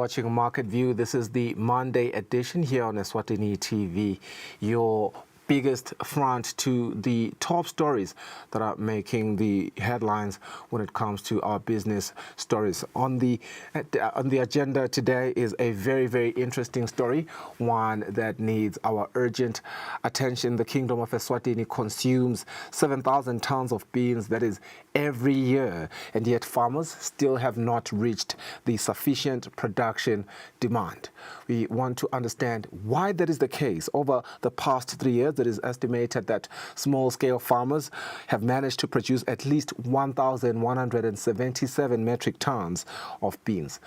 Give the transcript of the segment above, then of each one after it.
watching Market View. This is the Monday edition here on Eswatini TV, your biggest front to the top stories that are making the headlines when it comes to our business stories. On the agenda today is a very, very interesting story, one that needs our urgent attention. The Kingdom of Eswatini consumes 7,000 tons of beans, that is every year, and yet farmers still have not reached the sufficient production demand. We want to understand why that is the case. Over the past 3 years, it is estimated that small-scale farmers have managed to produce at least 1,177 metric tons of beans.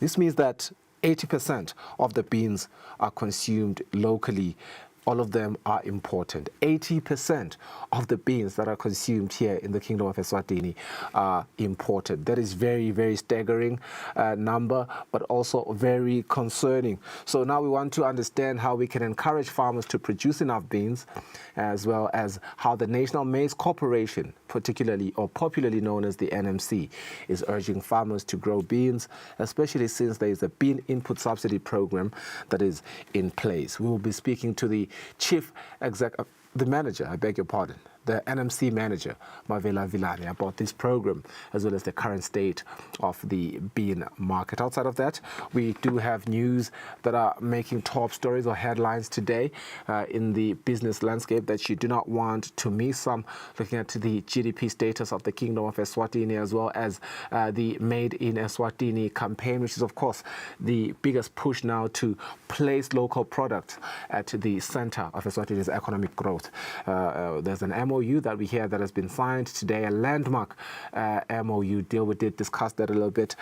This means that 80% of the beans are consumed locally. All of them are important. 80% of the beans that are consumed here in the Kingdom of Eswatini are imported. That is very, very staggering number, but also very concerning. So now we want to understand how we can encourage farmers to produce enough beans, as well as how the National Maize Corporation, particularly or popularly known as the NMC, is urging farmers to grow beans, especially since there is a bean input subsidy program that is in place. We will be speaking to the manager, I beg your pardon, the NMC manager, Mavela Vilani, about this program, as well as the current state of the bean market. Outside of that, we do have news that are making top stories or headlines today in the business landscape that you do not want to miss. I'm looking at the GDP status of the Kingdom of Eswatini, as well as the Made in Eswatini campaign, which is, of course, the biggest push now to place local products at the center of Eswatini's economic growth. There's an MOU that we hear that has been signed today, a landmark MOU deal. We did discuss that a little bit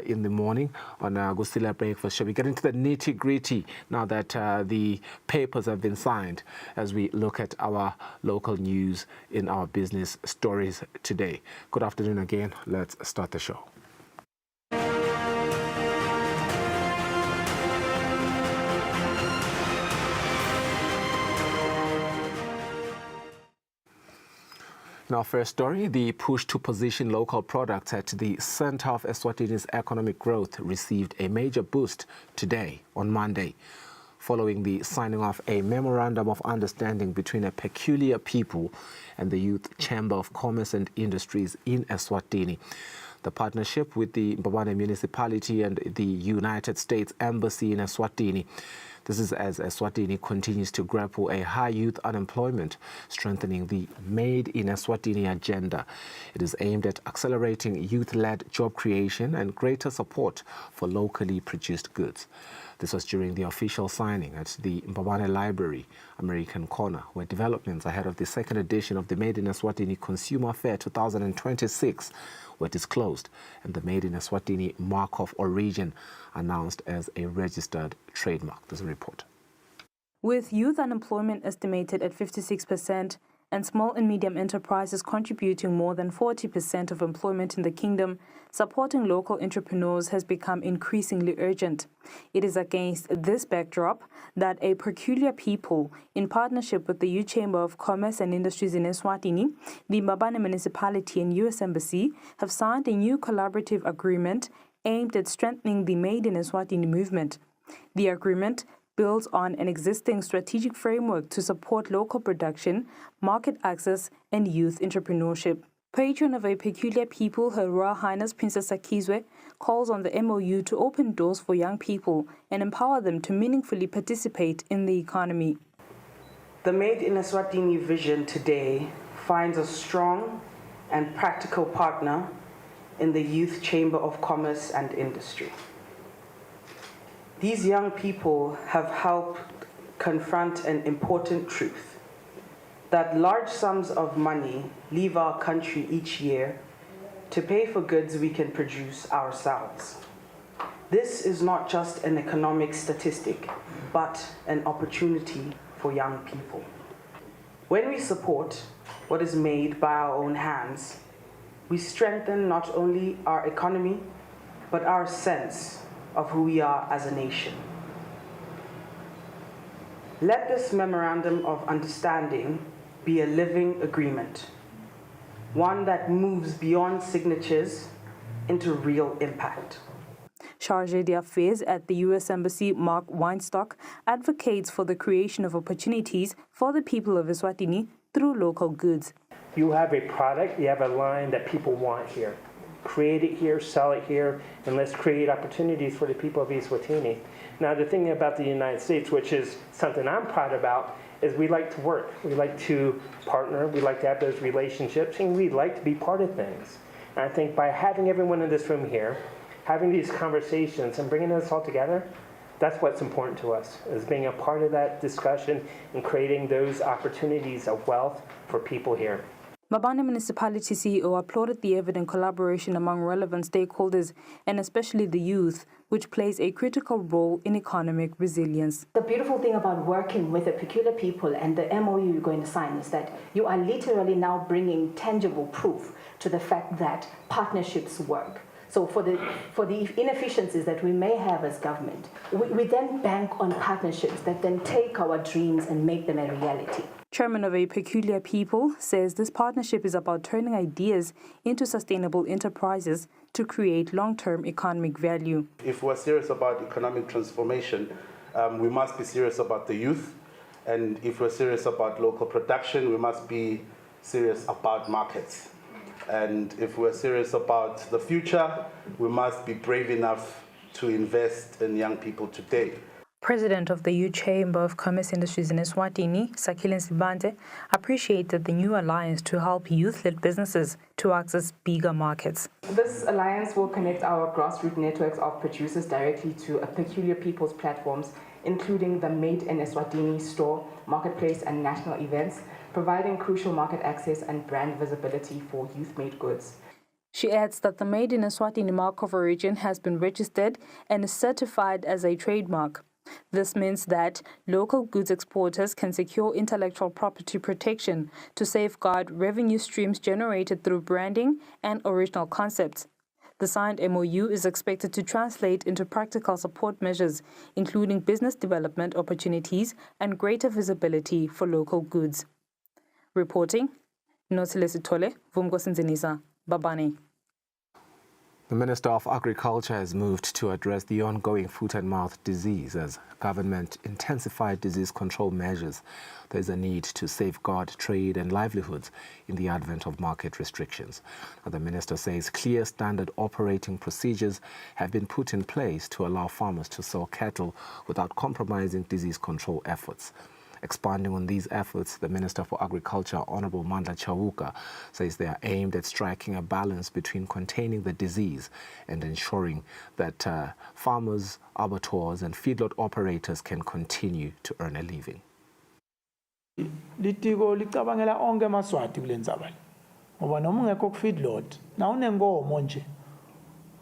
in the morning on Gusila Breakfast Show. We get into the nitty-gritty now that the papers have been signed, as we look at our local news in our business stories today. Good afternoon again. Let's start the show. In our first story, the push to position local products at the center of Eswatini's economic growth received a major boost today, on Monday, following the signing of a memorandum of understanding between a peculiar people and the Youth Chamber of Commerce and Industries in Eswatini. The partnership with the Mbabane municipality and the United States Embassy in Eswatini. This is as Eswatini continues to grapple a high youth unemployment, strengthening the Made in Eswatini agenda. It is aimed at accelerating youth-led job creation and greater support for locally produced goods. This was during the official signing at the Mbabane Library, American Corner, where developments ahead of the second edition of the Made in Eswatini Consumer Fair 2026 were disclosed, and the Made in Eswatini mark of origin announced as a registered trademark. There's a report. With youth unemployment estimated at 56% and small and medium enterprises contributing more than 40% of employment in the kingdom, supporting local entrepreneurs has become increasingly urgent. It is against this backdrop that a peculiar people, in partnership with the Youth Chamber of Commerce and Industries in Eswatini, the Mbabane municipality and U.S. Embassy, have signed a new collaborative agreement aimed at strengthening the Made in Eswatini movement. The agreement builds on an existing strategic framework to support local production, market access, and youth entrepreneurship. Patron of a peculiar people, Her Royal Highness Princess Sakizwe, calls on the MOU to open doors for young people and empower them to meaningfully participate in the economy. The Made in Eswatini vision today finds a strong and practical partner in the Youth Chamber of Commerce and Industry. These young people have helped confront an important truth, that large sums of money leave our country each year to pay for goods we can produce ourselves. This is not just an economic statistic, but an opportunity for young people. When we support what is made by our own hands, we strengthen not only our economy, but our sense of who we are as a nation. Let this memorandum of understanding be a living agreement, one that moves beyond signatures into real impact. Chargé d'Affaires at the U.S. Embassy, Mark Weinstock, advocates for the creation of opportunities for the people of Eswatini through local goods. You have a product, you have a line that people want here. Create it here, sell it here, and let's create opportunities for the people of Eswatini. Now, the thing about the United States, which is something I'm proud about, is we like to work. We like to partner, we like to have those relationships, and we like to be part of things. And I think by having everyone in this room here, having these conversations and bringing us all together, that's what's important to us, is being a part of that discussion and creating those opportunities of wealth for people here. Mbabane Municipality CEO applauded the evident collaboration among relevant stakeholders and especially the youth, which plays a critical role in economic resilience. The beautiful thing about working with the peculiar people and the MOU you're going to sign is that you are literally now bringing tangible proof to the fact that partnerships work. So for the inefficiencies that we may have as government, we then bank on partnerships that then take our dreams and make them a reality. Chairman of A Peculiar People says this partnership is about turning ideas into sustainable enterprises to create long-term economic value. If we're serious about economic transformation, we must be serious about the youth. And if we're serious about local production, we must be serious about markets. And if we're serious about the future, we must be brave enough to invest in young people today. President of the Youth Chamber of Commerce Industries in Eswatini, Sakile Nsibante, appreciated the new alliance to help youth-led businesses to access bigger markets. This alliance will connect our grassroots networks of producers directly to a peculiar people's platforms, including the Made in Eswatini store, marketplace, and national events, providing crucial market access and brand visibility for youth-made goods. She adds that the Made in Eswatini mark of origin has been registered and is certified as a trademark. This means that local goods exporters can secure intellectual property protection to safeguard revenue streams generated through branding and original concepts. The signed MOU is expected to translate into practical support measures, including business development opportunities and greater visibility for local goods. Reporting, Notilesi Tole, Vumgosinzinisa, Babani. The Minister of Agriculture has moved to address the ongoing foot and mouth disease as government intensified disease control measures. There is a need to safeguard trade and livelihoods in the advent of market restrictions. The minister says clear standard operating procedures have been put in place to allow farmers to sell cattle without compromising disease control efforts. Expanding on these efforts, the Minister for Agriculture, Honorable Mandla Chauka, says they are aimed at striking a balance between containing the disease and ensuring that farmers, abattoirs and feedlot operators can continue to earn a living. Litiko licabangela onke amaswati kulendzaba ngoba noma ungekho ku feedlot na unenkomo nje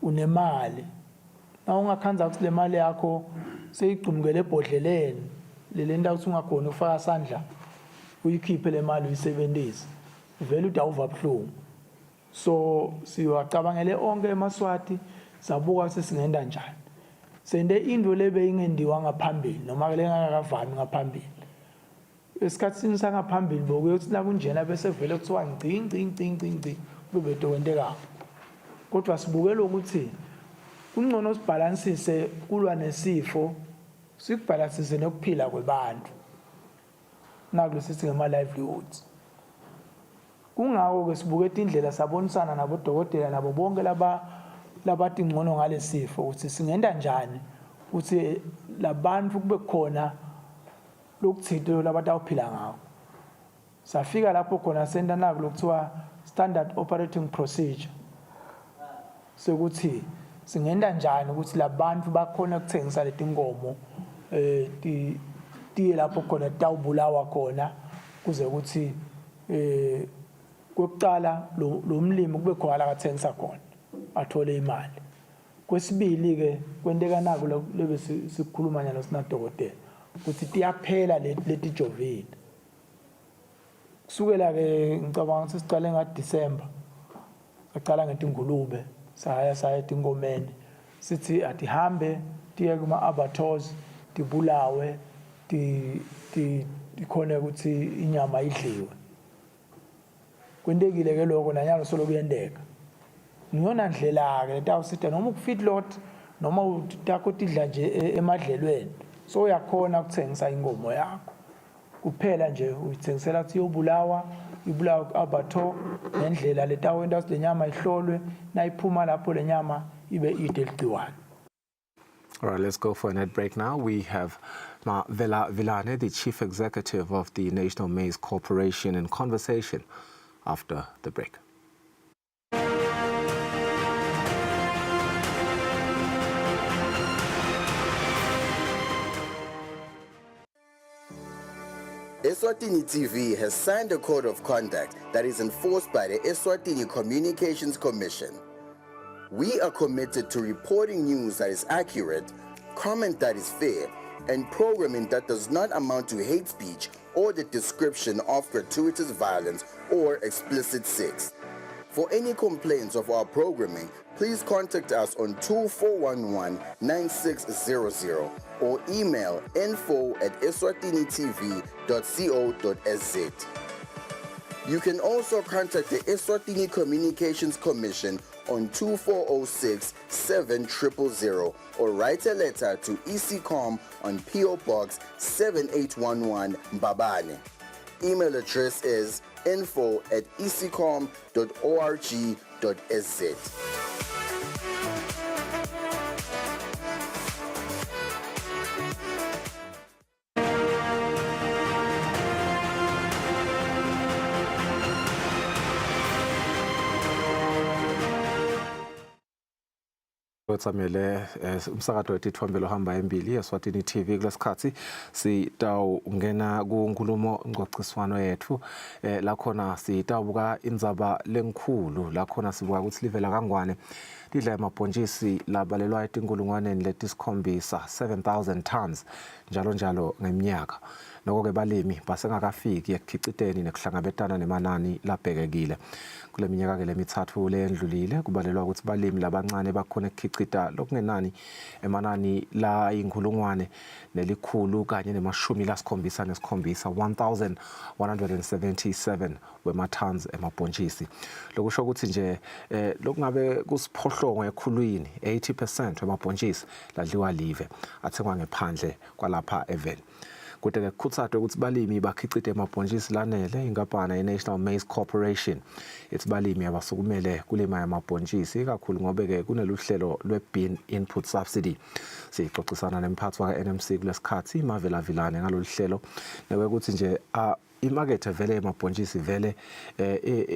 unemali na ungakhanza ukuthi le mali yakho seyigcumukele ebhodleleni le ndawo ungakhona ufaka sandla uyikhiphe le mali uyisebenzise uvela uthi awuvabuhlungu. So siwacabangele onke emaswati sabuka sesingenda njani sende into lebe ingendiwa ngaphambili noma le ngakavami ngaphambili esikhatsini sangaphambili bokuyothi la kunjena bese vele kuthiwa ngci kube beto kwenteka kodwa sibukela ukuthi kungcono sibalansise kulwa nesifo sikubhalansise nokuphila kwabantu nakulo sithi ngema livelihoods. Kungako ke sibukela indlela sabonisana nabodokotela nabo bonke labathi ngcono ngalesifo ukuthi singenda njani ukuthi labantu kube khona lokuthito labantu abaphila ngawo. Safika lapho khona senta nakulo kuthiwa standard operating procedure sokuthi singenda njani ukuthi labantu bakhona ukuthengisa letinkomo tiye lapho khona tawubulawa khona kuze ukuthi kokuqala lo mlimi kube khona la kathengisa khona athole imali. Kwesibili ke kwenteka naku lebe sikhuluma nyalo sinadokotela ukuthi tiyaphela leti jovini kusukela ke ngicabanga ukuthi siqale ngaDisemba saqala ngetingulube saya etinkomeni sithi atihambe tiye kuma abattoirs tibulawe tikhona ukuthi inyama idliwe. Kwentekile ke lokho nanyalo solo kuyendeka ngiyona ndlela ke letawusita noma ku feedlot noma utakho tidla nje emadlelweni so uyakhona ukuthengisa inkomo yakho kuphela nje uyithengisela ukuthi yobulawa abatho nendlela letawenda ukuthi lenyama ihlolwe nayiphuma lapho lenyama ibe ide ligciwane. All right, let's go for a net break now. We have Vela Vilane, the Chief Executive of the National Maize Corporation, in conversation after the break. Eswatini TV has signed a code of conduct that is enforced by the Eswatini Communications Commission. We are committed to reporting news that is accurate, comment that is fair, and programming that does not amount to hate speech or the description of gratuitous violence or explicit sex. For any complaints of our programming, please contact us on 2411-9600 or email info@eswatinitv.co.za. You can also contact the Eswatini Communications Commission on 2406-7000 or write a letter to ECCOM on PO Box 7811 Mbabane. Email address is info@ecom.org.za. Wetsamele umsakazo wetithombe ohamba embili Eswatini TV kulesikhathi sitawungena kunkulumo ngcociswano yethu la khona sitawubuka indzaba lenkhulu la khona sibuka ukuthi livela kangwane lidla emabhontshisi labalelwa etinkulungwaneni letisikhombisa 7,000 tons njalo ngeminyaka. Noko ke balimi basengakafiki ekukhiciteni nekuhlangabetana nemanani labhekekile. Kule minyaka ke lemithathu lendlulile kubalelwa ukuthi balimi labancane bakhona ekukhicita lokungenani emanani la inkulungwane nelikhulu kanye nemashumi lasikhombisa nesikhombisa 1,177 wema-tons emabhontshisi. Lokusho ukuthi nje lokungabe kusiphohlongo ekhulwini 80% wemabhontshisi ladliwa live athengwa ngephandle kwalapha eveni. Kodwa kukhuthazwa ukuthi balimi bakhicite emabhontshisi lanele inkampani ye-National Maize Corporation ethi balimi abasukumele kulima yamabhontshisi ikakhulu ngoba ke kuneluhlelo lwe-bean input subsidy. Sixoxisana nemphathi ka-NMC kulesikhathi Vela Vilane ngalolu hlelo nokuthi nje imakethe vele emabhontshisi vele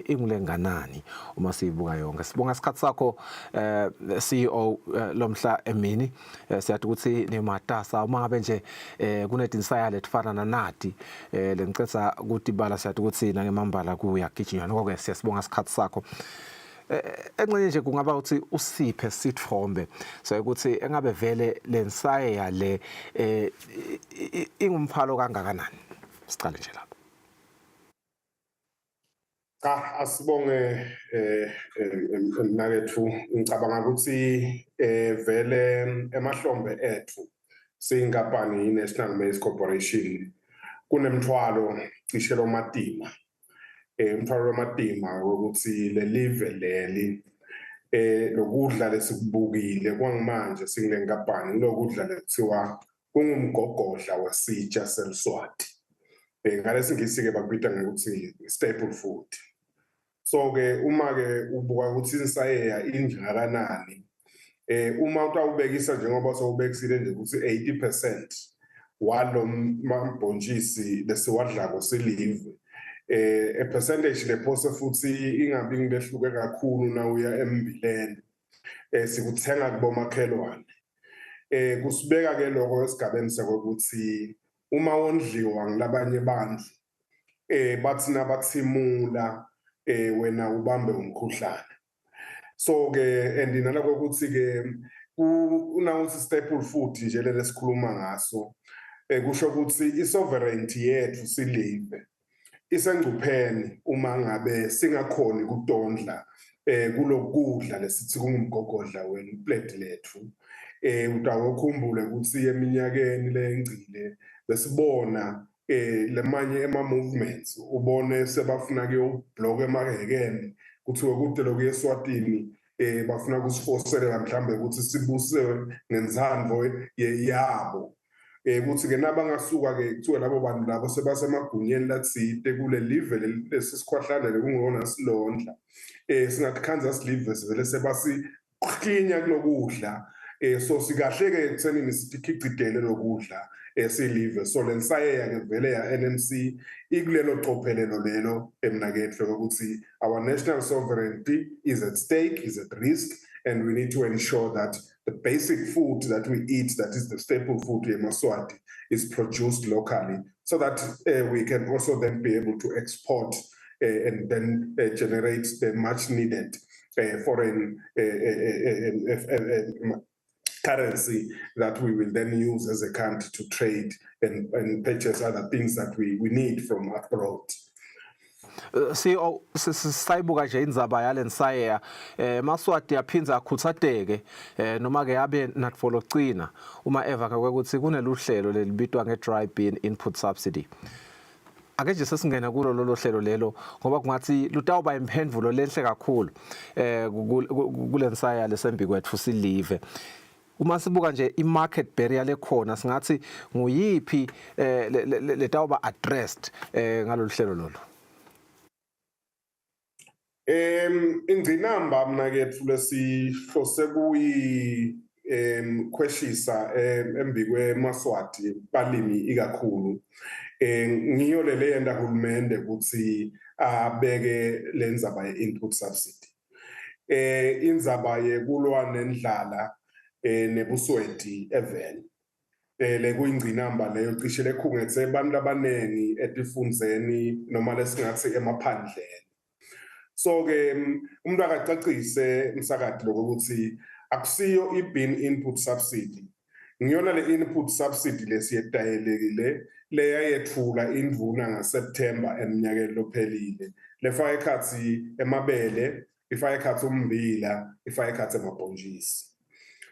ingulenganani uma siyibuka yonke. Sibonga isikhathi sakho CEO lomhla emini siyathi ukuthi nematasa uma ngabe nje kunedinsaya lefana nanati lencetha ukuthi bala siyathi ukuthi nangemambala kuyagijinywa noko ke siyasibonga isikhathi sakho. Encenye nje kungaba ukuthi usiphe sithombe so ukuthi engabe vele lensaya le ingumphalo kangakanani. Siqale nje lapho. Asibonge mnakethu ngicabanga ukuthi vele emahlombe ethu siyinkampani i-National Maize Corporation kunemthwalo cishe lomatima umthwalo lomatima ukuthi le live leli lokudla lesikubukile kwamanje singile nkampani lokudla lekuthiwa kungumgogodla wasitsha seLswati ngalesingisi ke bakubita ngokuthi staple food. So ke uma ke ubuka ukuthi insayeya injakanani uma utawubekisa njengoba sowubekisile nje ukuthi 80% walo mabhontshisi lesiwadlako silive a percentage lephose futhi ingabi ngibehluke kakhulu na uya embileni sikuthenga kubomakhelwane kusibeka ke lokho esigabeni sokuthi uma wondliwa ngilabanye bantu bathina bathimula wena ubambe umkhuhlane. So ke andinalako ukuthi ke unawuthi staple food nje lesikhuluma ngaso kusho ukuthi isovereignty yethu silive isengcupheni uma ngabe singakhoni kudondla kulokudla lesithi kungumgogodla weplate lethu utawukhumbule ukuthi eminyakeni lengcile besibona lemanye ema-movements ubone sebafuna ke ublock emakekeni kuthiwe kude loku eSwatini bafuna kusifoselela mhlambe ukuthi sibuse ngenzandvo yabo. Ukuthi ke nabangasuka ke kuthiwa labo bantu labo sebasemagunyeni latsite kule live lesisikhwahlane lekungona silondla. Singathi Kansas live sivele sebasiqhinya kulokudla. So sikahle ke ekuthenini sithi khicitele lokudla silive so lensayeya ke vele ya NNC ikulelo qophelelo lelo emnakethu ukuthi our national sovereignty is at stake, is at risk, and we need to ensure that the basic food that we eat, that is the staple food in Eswatini, is produced locally so that we can also then be able to export and then generate the much needed foreign currency that we will then use as a country to trade and purchase other things that we need from abroad. Sayibuka nje indzaba yalensayeya Maswati yaphinza akhuthateke noma ke yabe natfolo cina uma eva kwekuthi kuneluhlelo lelibitwa nge-dry bean input subsidy. Ake nje sesingena kulo lolo hlelo lelo ngoba kungathi lutawuba imphendvulo lenhle kakhulu kulensaya lesembi kwethu silive. Uma sibuka nje i-market barrier lekhona singathi nguyiphi letawuba addressed ngalolu hlelo lolo. Ingcinamba mna kethu lesihlose kuyikhweshisa embikwe Maswati balimi ikakhulu. Ngiyo lele yenda hulumende ukuthi abeke lenzaba ye-input subsidy. Inzaba yekulwa nendlala nebusweti evele. Le kuyingcinamba leyo cishe lekhungetse abantu abanengi etifundzeni noma lesingathi emaphandleni. So ke umuntu akacacise umsakati lokuthi akusiyo i-bean input subsidy. Ngiyona le input subsidy lesiyetayelekile leyayethula indvuna ngaSeptember eminyakeni lophelile. Lefaka ekhatsi emabele, ifaka ekhatsi ummbila, ifaka ekhatsi emabhontshisi.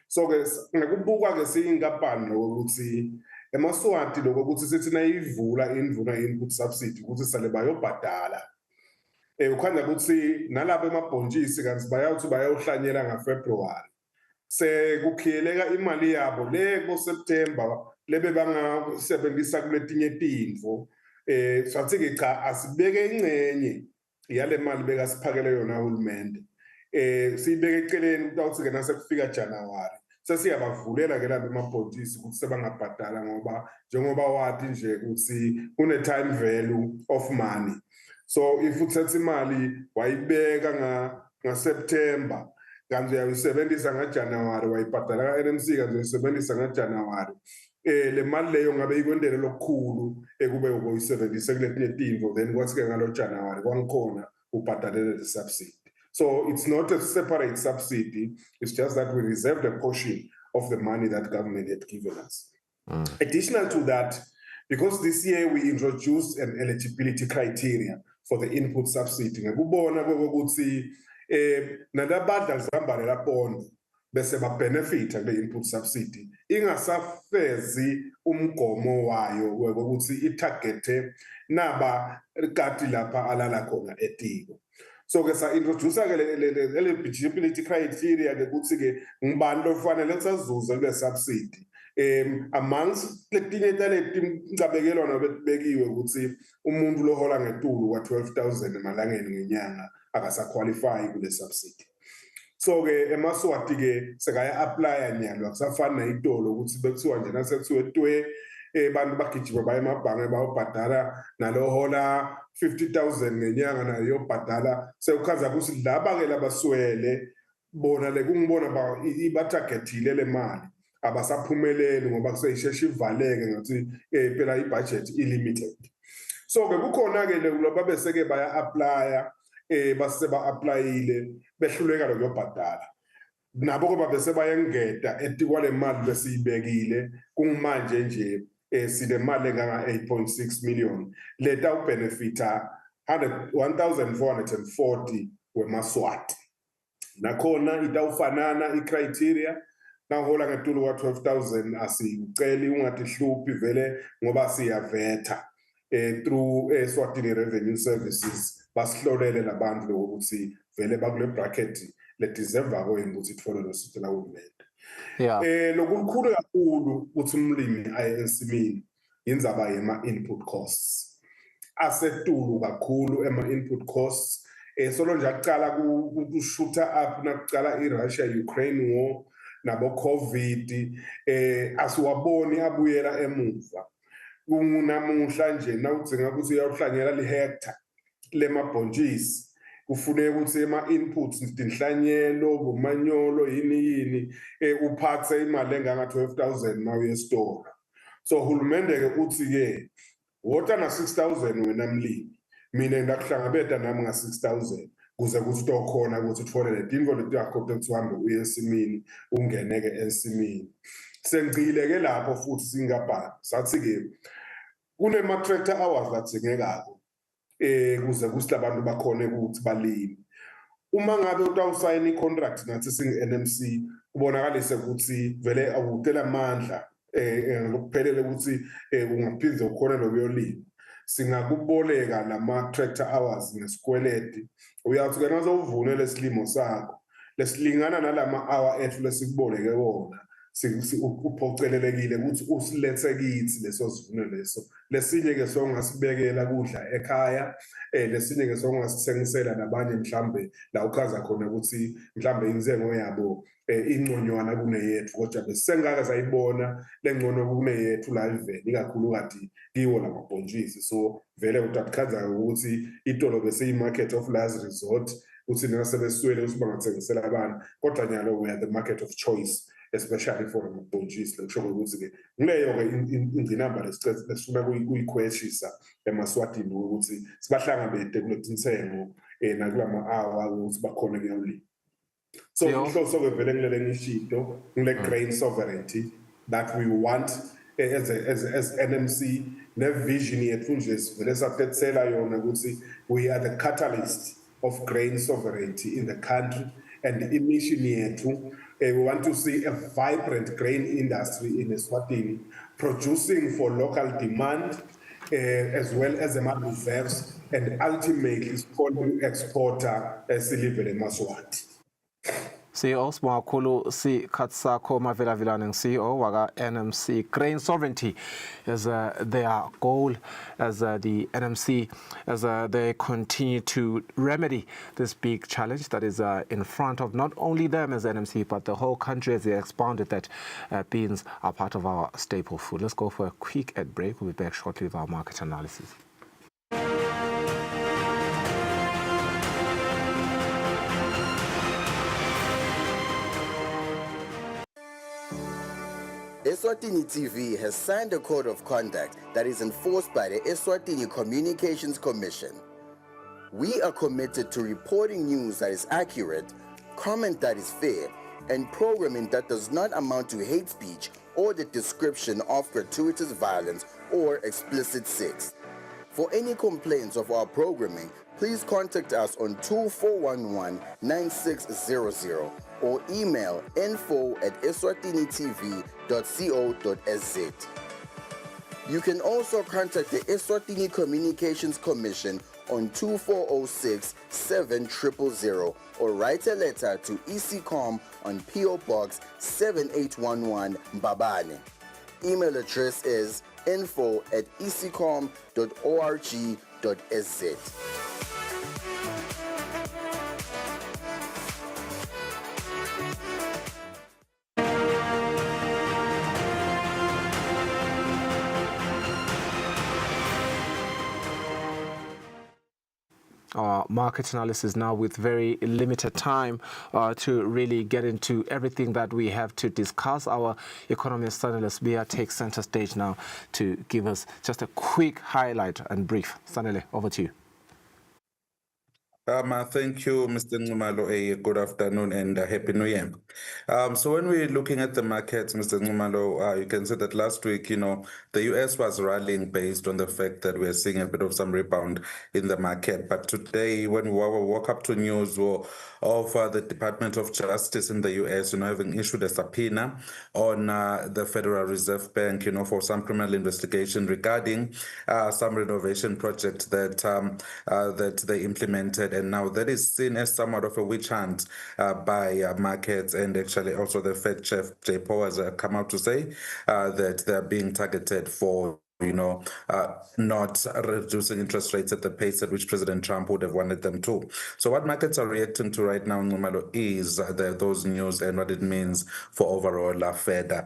So ke ngikubuka ke siyinkampani lokuthi eMaswati lokuthi sithi nayivula indvuna input subsidy ukuthi sale bayobhadala. Ukhanda ukuthi nalabo emabhontshisi kanti bayawuthi bayawuhlanyela ngaFebruary. Sekukhiyeleka imali yabo le ngoSeptember lebe bangasebenzisa kuletinye tindvo. Sathi ke cha asibeke ingcenye yale mali bekasiphakele yona uhulumende. Siyibeke eceleni ukuthi ke nasekufika January sesiyabavulela ke labo emabhontshisi ukuthi sebangabhadala ngoba njengoba wathi nje ukuthi kune time value of money. So if uthatha imali wayibeka ngaSeptember kanti uyayisebenzisa ngaJanuary wayibhadala ka-NMC kanti uyisebenzisa ngaJanuary le mali leyo ngabe ikwendele lokukhulu ekube uyisebenzise kuletinye tindvo then kwathi ke ngalo January kwangikhona ubhadalele the subsidy. So it's not a separate subsidy, it's just that we reserved a portion of the money that government had given us. Additional to that, because this year we introduced an eligibility criteria for the input subsidy. Ngikubona ukuthi nalabadla zambane laphondo bese babenefita kule input subsidy ingasafezi umgomo wayo ukuthi itargete naba kati lapha alala khona etiko. So ke sa introduce ke le eligibility criteria ke ukuthi ke ngibani lofanele kusazuza kule subsidy. Amongst letinye taleticabekelwana bekiwe ukuthi umuntu lohola ngetulu kwa 12,000 emalangeni ngenyanga akasaqualify kule subsidy. So ke eMaswati ke sekaya apply nyalo akusafana itolo ukuthi bekuthiwa nje nasekuthiwe twe bantu bagijima baye emabhange bayobhadala nalohola 50,000 ngenyanga nayo yobhadala sekukhaza ukuthi laba ke labaswele bona le kungibona ibatargetile le mali abasaphumeleli ngoba kuseyisheshe ivaleke ngathi phela ibudget ilimited. So ke kukhona ke laba beseke baya applya base ba applyile behluleka lokuyobhadala. Nabo ke babese bayengeda etikwale mali besiyibekile kungimanje nje sine mali enganga 8.6 million leta ubenefita 1,440 weMaswati. Nakhona itawufanana icriteria nahola ngetulu kwa 12,000 asiceli ungatihlupi vele ngoba siyavetha through Eswatini Revenue Services basihlolele labantu ukuthi vele bakule bracket le-deserve-ako ukuthi ithole lo sizo lahulumende. Yeah. Lokulukhulu kakhulu ukuthi umlimi aye ensimini indzaba yema-input costs. Asetulu kakhulu ema-input costs. Solo nje akucala kushutha up nakucala i-Russia-Ukraine war nabo-COVID, asiwaboni abuyela emuva. Namuhla nje nawudzinga ukuthi uyawuhlanyela li-hectare lemabhontshisi, kufuneka ukuthi ema-inputs tinhlanyelo bomanyolo yini uphathe imali enganga-12,000 ma uye esitolo. So hulumende-ke uthi-ke wota na-6,000 wena mlimi, mina ndakuhlangabeta nami nga-6,000 kuze kuthi utokhona ukuthi uthole letinto letakho ukuthi uhambe uye ensimini ungeneke ensimini. Sengcile-ke lapho futhi singabhali sathi-ke kunema-tractor hours ladingekako kuze kuthi abantu bakhone ukuthi balime. Uma ngabe utawusayina i-contract nathi singe-NMC kubonakalise ukuthi vele awutela amandla lokuphelele ukuthi ungaphinde ukhone lokuyolima, singakuboleka lama-tractor hours ngesikweleti. Uyathi-ke nazowuvune lesilimo sakho lesilingana nalama-hour ethu lesikuboleke wona, uphocelelekile ukuthi usilethe kithi leso sivuno leso. Lesinye-ke songasibekela kudla ekhaya, lesinye-ke songasithengisela nabanye mhlambe la uchaza khona ukuthi mhlambe inzengo yabo ingconywana kuneyethu, kodwa besengake sayibona lengcono kuneyethu la iveni, ikakhulukazi kiwo lamabhontshisi. So vele utatchaza ukuthi itolo bese-market of last resort, uthi nasebeswele ukuthi bangathengisela abantu, kodwa nyalo we are the market of choice, especially for amabhontshisi. Lekusho ukuthi-ke kuleyo-ke ingqinamba lesifuna kuyikhweshisa emaswatini ukuthi sibahlangabete kuletintsengo nakulama-hour ukuthi bakhona kuyawulima. So inhloso-ke vele ngilele ngishito ngile-grain sovereignty that we want as NMC, ne-vision yethu nje sivele satetsela yona ukuthi we are the catalyst of grain sovereignty in the country, and mission yethu we want to see a vibrant grain industry in Eswatini, producing for local demand as well as reserves, and ultimately exporter silivele eMaswati. CEO Smakhulu si Katsako Mavelavilaning CEO Waga NMC Grain Sovereignty as their goal as the NMC as they continue to remedy this big challenge that is in front of not only them as NMC but the whole country, as they expounded that beans are part of our staple food. Let's go for a quick ad break. We'll be back shortly with our market analysis. Eswatini TV has signed a code of conduct that is enforced by the Eswatini Communications Commission. We are committed to reporting news that is accurate, comment that is fair, and programming that does not amount to hate speech or the description of gratuitous violence or explicit sex. For any complaints of our programming, please contact us on 2411-9600 or email info@eswatinitv.co.za. You can also contact the Eswatini Communications Commission on 2406-7000 or write a letter to ECCOM on PO Box 7811 Mbabane. Email address is info@ecom.org.sz. Our market analysis now with very limited time to really get into everything that we have to discuss. Our economist Sanele Sbia takes center stage now to give us just a quick highlight and brief. Sanele, over to you. Thank you, Mr. Nxumalo. Good afternoon and Happy New Year. So when we're looking at the markets, Mr. Nxumalo, you can see that last week, the US was rallying based on the fact that we're seeing a bit of some rebound in the market. But today, when we woke up to news of the Department of Justice in the US, having issued a subpoena on the Federal Reserve Bank, for some criminal investigation regarding some renovation project that they implemented and now that is seen as somewhat of a witch hunt by markets, and actually also the Fed Chief Jay Powell has come out to say that they're being targeted for not reducing interest rates at the pace at which President Trump would have wanted them to. So what markets are reacting to right now, Ngumalo, is those news and what it means for overall Fed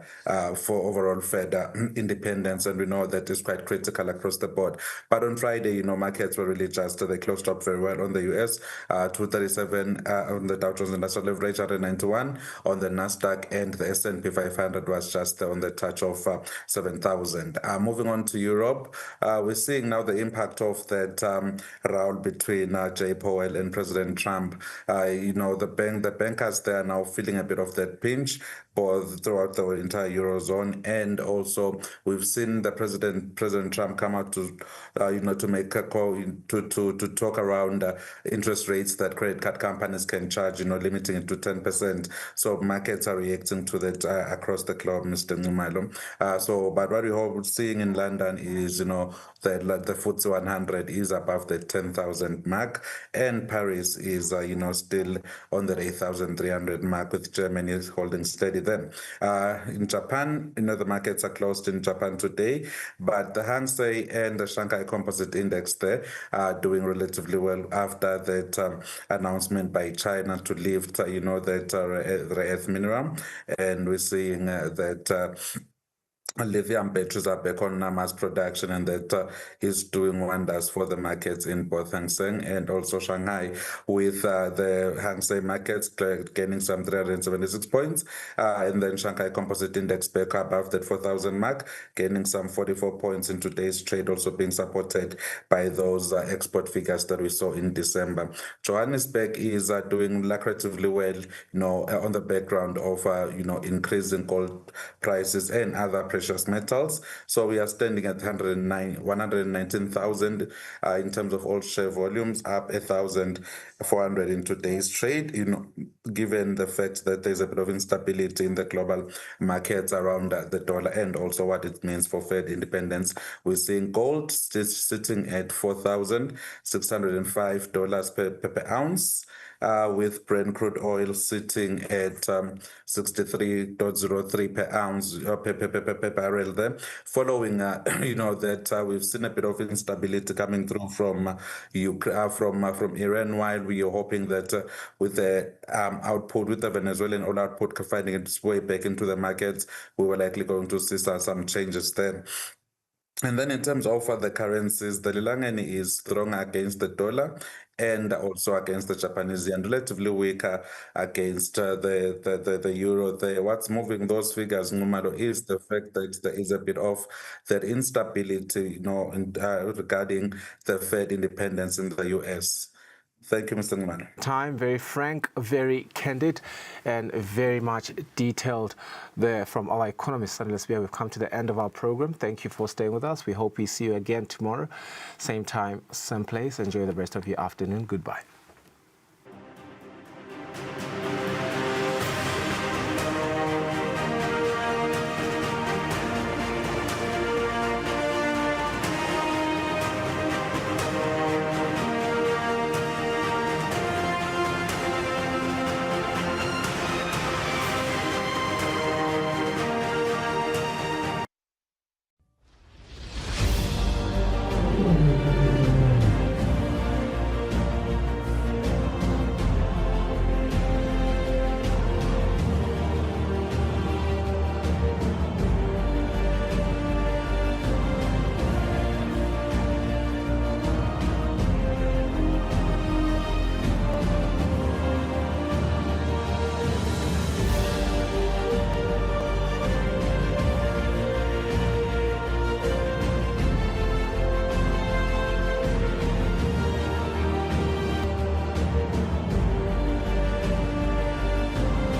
independence, and we know that is quite critical across the board. But on Friday, markets were really just, they closed up very well on the US, 237 on the Dow Jones Industrial Average, 191 on the Nasdaq, and the S&P 500 was just on the touch of 7,000. Moving on to Europe, we're seeing now the impact of that row between Jay Powell and President Trump. The bankers there are now feeling a bit of that pinch both throughout the entire Eurozone, and also we've seen the President Trump come out to to make a call to talk around interest rates that credit card companies can charge, limiting it to 10%. So markets are reacting to that across the globe, Mr. Ngumalo. But what we're seeing in London is, the FTSE 100 is above the 10,000 mark, and Paris is, still on the 8,300 mark, with Germany holding steady then. In Japan, the markets are closed in Japan today, but the Hang Seng and the Shanghai Composite Index there are doing relatively well after that announcement by China to lift, that rare earth mineral, and we're seeing that lithium batteries are back on mass production, and that is doing wonders for the markets in both Hang Seng and also Shanghai, with the Hang Seng markets gaining some 376 points, and then Shanghai Composite Index back above that 4,000 mark, gaining some 44 points in today's trade, also being supported by those export figures that we saw in December. Johannesburg is doing lucratively well, on the background of increasing gold prices and other precious metals. So we are standing at 119,000 in terms of all share volumes, up 1,400 in today's trade, given the fact that there's a bit of instability in the global markets around the dollar and also what it means for Fed independence. We're seeing gold sitting at $4,605 per ounce, with Brent crude oil sitting at 63.03 per ounce per barrel there, following that we've seen a bit of instability coming through from Iran, while we are hoping that with the Venezuelan oil output finding its way back into the markets, we were likely going to see some changes there. And then in terms of the currencies, the Lilangeni is strong against the dollar and also against the Japanese yen, relatively weaker against the euro there. What's moving those figures, Ngumalo, is the fact that there is a bit of that instability, regarding the Fed independence in the US. Thank you, Mr. Ngumalo. Time, very frank, very candid, and very much detailed there from our economist. And we've come to the end of our program. Thank you for staying with us. We hope we see you again tomorrow. Same time, same place. Enjoy the rest of your afternoon. Goodbye.